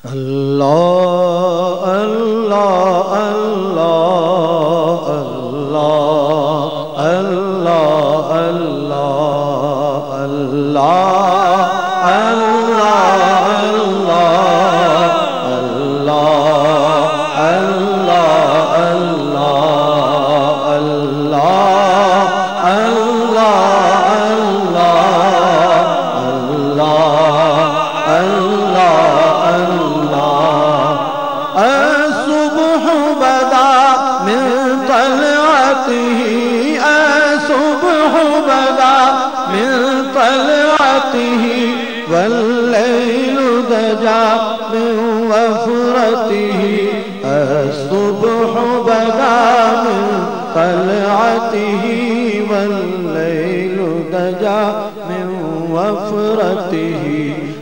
اللہ اللہ اللہ اللہ اللہ اللہ اللہ والليل دجا من وفرته الصبح بدا من طلعته والليل دجا من وفرته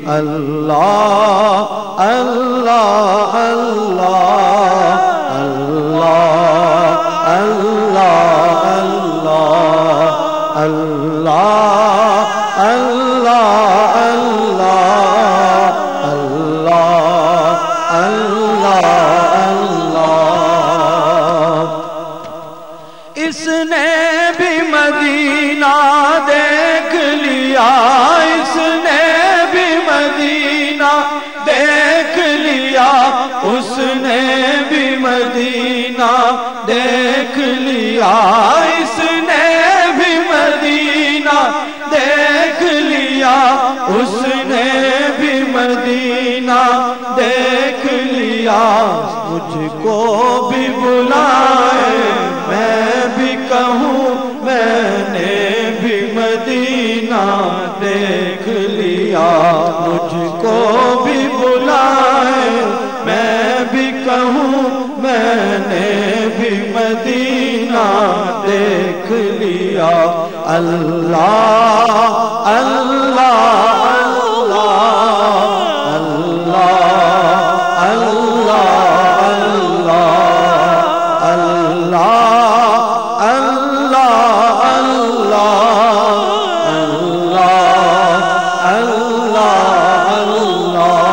الله الله الله الله الله الله الله اللہ اللہ اللہ اللہ اللہ اس نے بھی مدینہ دیکھ لیا اس نے بھی مدینہ دیکھ لیا اس نے بھی مدینہ دیکھ لیا اس نے بھی مدینہ دیکھ لیا اس نے بھی مدینہ دیکھ لیا مجھ کو بھی بلائے میں بھی کہوں میں نے بھی مدینہ دیکھ لیا مجھ کو بھی بلائے میں بھی کہوں میں نے بھی مدینہ دیکھ لیا اللہ اللہ اللہ اللہ اللہ اللہ اللہ اللہ اللہ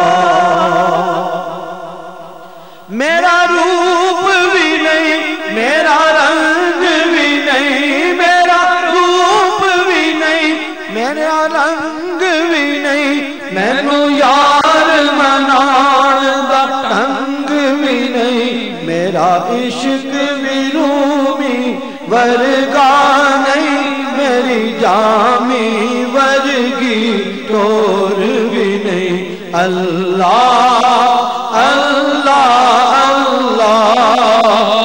میرا روپ بھی نہیں میرا رنگ بھی نہیں میرا روپ بھی نہیں میرا رنگ بھی نہیں مینو یار منان دا ڈھنگ بھی نہیں میرا عشق بھی رومی ورگا نہیں میری جامی ورگی ٹور بھی نہیں اللہ اللہ اللہ